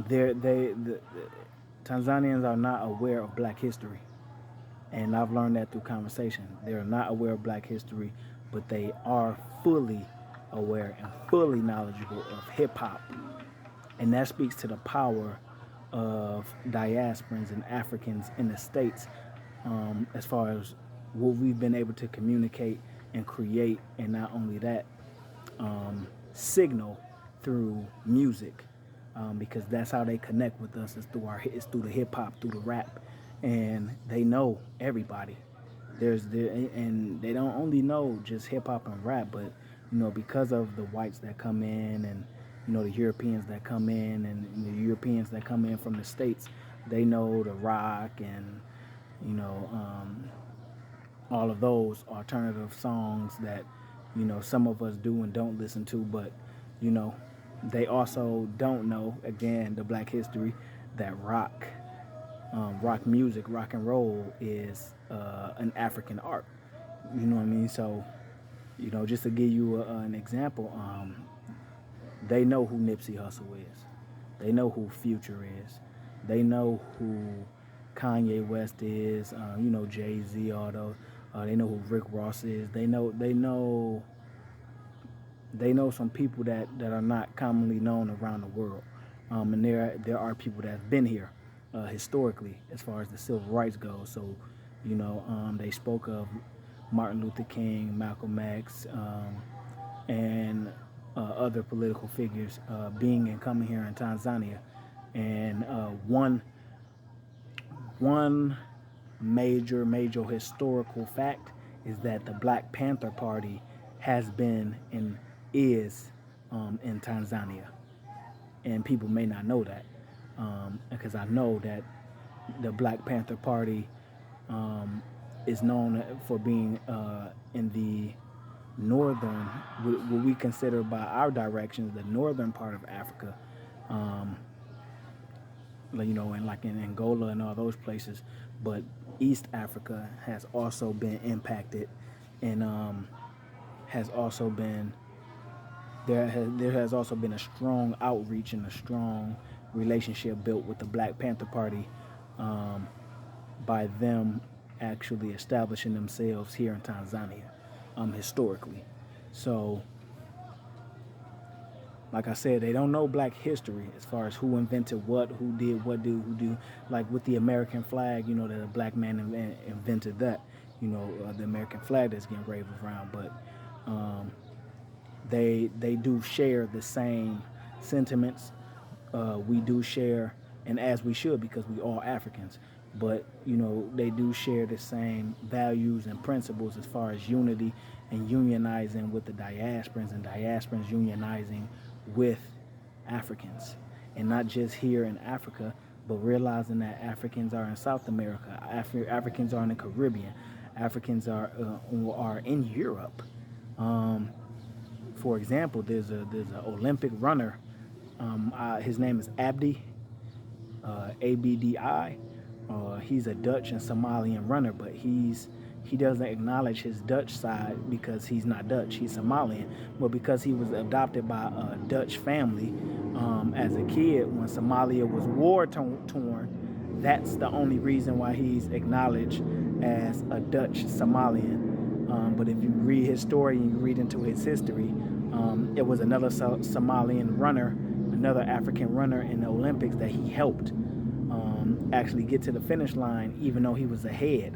The Tanzanians are not aware of Black history, and I've learned that through conversation. They are not aware of Black history, but they are fully aware and fully knowledgeable of hip hop, and that speaks to the power of diasporans and Africans in the states, as far as what we've been able to communicate and create, and not only that, signal through music, because that's how they connect with us. It's through the hip hop, through the rap, and they know everybody. And they don't only know just hip hop and rap, but because of the whites that come in, and the Europeans that come in, and the Europeans that come in from the states, they know the rock and you know um, all of those alternative songs that some of us do and don't listen to, but you know they also don't know, again, the Black history, that rock music, rock and roll is an African art. You know what I mean? So just to give you an example, they know who Nipsey Hussle is. They know who Future is. They know who Kanye West is. Jay Z. All those. They know who Rick Ross is. They know some people that are not commonly known around the world. And there are people that have been here historically, as far as the civil rights goes. So, they spoke of Martin Luther King, Malcolm X, and other political figures being and coming here in Tanzania. And one major historical fact is that the Black Panther Party has been and is in Tanzania, and people may not know that, because I know that the Black Panther Party is known for being in the northern, what we consider by our directions, the northern part of Africa, and like in Angola and all those places. But East Africa has also been impacted, and has also been there has also been a strong outreach and a strong relationship built with the Black Panther Party, by them actually establishing themselves here in Tanzania, historically. So, like I said, they don't know Black history as far as who invented what, who did what, who do. Like with the American flag, that a black man invented that. The American flag that's getting waved around, but they do share the same sentiments. We do share, and as we should, because we all Africans. But they do share the same values and principles as far as unity and unionizing with the diasporans, and diasporans unionizing with Africans, and not just here in Africa, but realizing that Africans are in South America, Africans are in the Caribbean, Africans are in Europe. For example, there's a Olympic runner. His name is Abdi, Abdi. He's a Dutch and Somalian runner, but he doesn't acknowledge his Dutch side because he's not Dutch. He's Somalian, but because he was adopted by a Dutch family as a kid when Somalia was war torn. That's the only reason why he's acknowledged as a Dutch Somalian. But if you read his story and you read into his history, it was another Somalian runner, another African runner in the Olympics that he helped actually get to the finish line, even though he was ahead.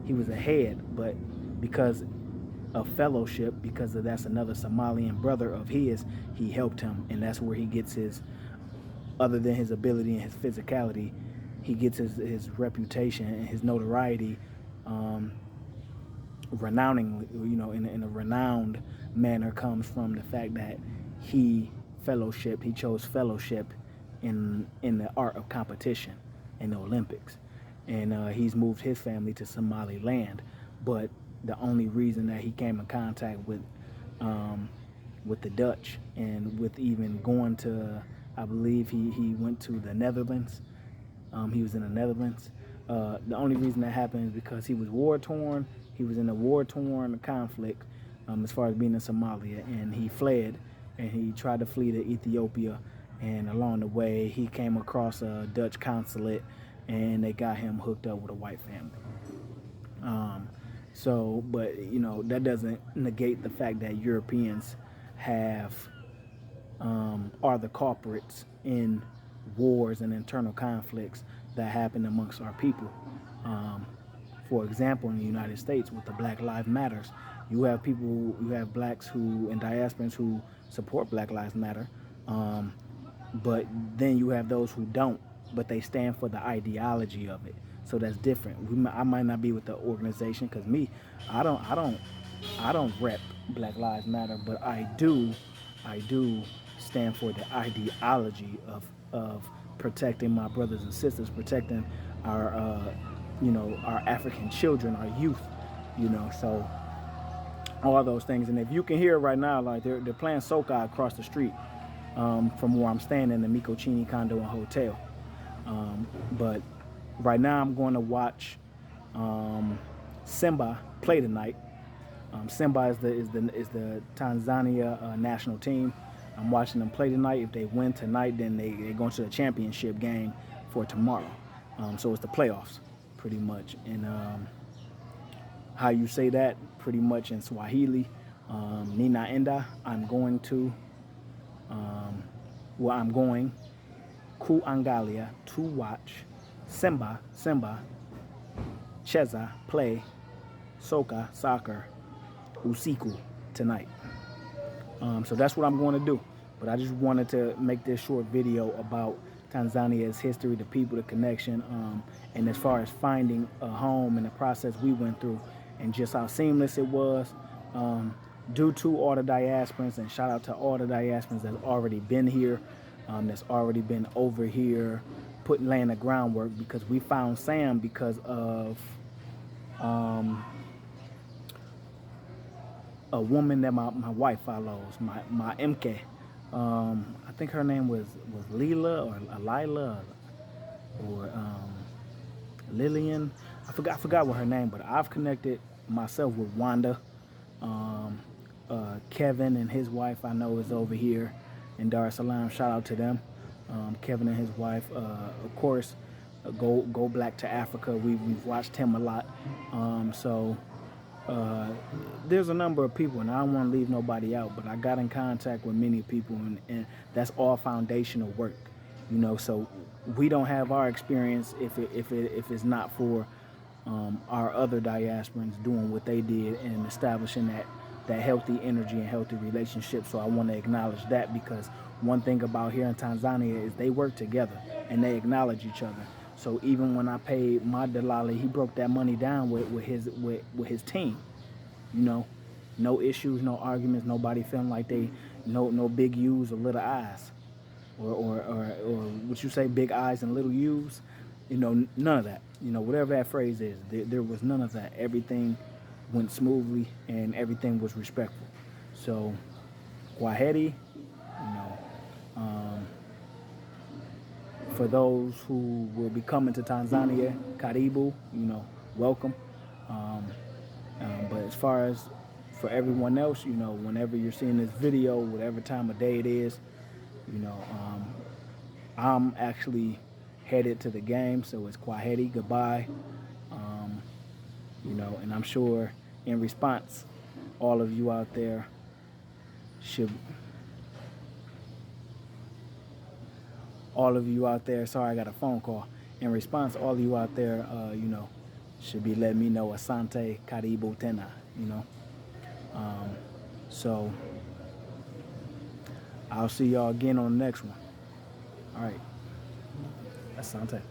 He was ahead, but because of fellowship, because that's another Somalian brother of his, he helped him, and that's where he gets his, other than his ability and his physicality, he gets his reputation and his notoriety, renowningly, in a renowned manner, comes from the fact that he chose fellowship in the art of competition in the Olympics, and he's moved his family to Somaliland. But the only reason that he came in contact with the Dutch, and with even going to, I believe he went to the Netherlands. He was in the Netherlands. The only reason that happened is because he was war torn. He was in a war torn conflict, as far as being in Somalia, and he fled, and he tried to flee to Ethiopia, And along the way, he came across a Dutch consulate, and they got him hooked up with a white family. Um, but that doesn't negate the fact that Europeans have are the culprits in wars and internal conflicts that happen amongst our people. Um, for example, in the United States, with the Black Lives Matters, you have blacks who and diasporans who support Black Lives Matter, um, but then you have those who don't, but they stand for the ideology of it. So that's different. I might not be with the organization because I don't, I don't, I don't rep Black Lives Matter, but I do stand for the ideology of protecting my brothers and sisters, protecting our, our African children, our youth, so all those things. And if you can hear right now, like they're playing soca across the street from where I'm staying in the Mikochini condo and hotel. But right now I'm going to watch Simba play tonight. Simba is the Tanzania national team. I'm watching them play tonight. If they win tonight, then they go into the championship game for tomorrow. So it's the playoffs, pretty much. And how you say that, pretty much in Swahili, Nina Enda. I'm going kuangalia to watch Simba cheza play soccer usiku tonight. So that's what I'm going to do. But I just wanted to make this short video about Tanzania's history, the people, the connection, and as far as finding a home and the process we went through, and just how seamless it was, due to all the diasporans, and shout out to all the diasporans that's already been here, that's already been over here, laying the groundwork, because we found Sam because of a woman that my wife follows, my MK. I think her name was Leela or Lila or Lillian. I forgot what her name, but I've connected myself with Wanda. Kevin and his wife I know is over here in Dar es Salaam. Shout out to them. Kevin and his wife, of course, go Black to Africa. We've watched him a lot. There's a number of people, and I don't want to leave nobody out, but I got in contact with many people, and that's all foundational work, So we don't have our experience if it's not for our other diasporans doing what they did and establishing that healthy energy and healthy relationship. So I want to acknowledge that, because one thing about here in Tanzania is they work together and they acknowledge each other. So even when I paid my Dalali, he broke that money down with his team. No issues, no arguments, nobody feeling like they no big U's or little I's, or what you say, big I's and little U's. None of that. Whatever that phrase is, there was none of that. Everything went smoothly and everything was respectful. So, Kwaheri, for those who will be coming to Tanzania, Karibu, welcome. But as far as for everyone else, whenever you're seeing this video, whatever time of day it is, I'm actually headed to the game, so it's Kwaheri, goodbye. And I'm sure in response, all of you out there sorry, I got a phone call. In response, all of you out there, should be letting me know Asante Karibu Tena, So I'll see y'all again on the next one. All right. Asante.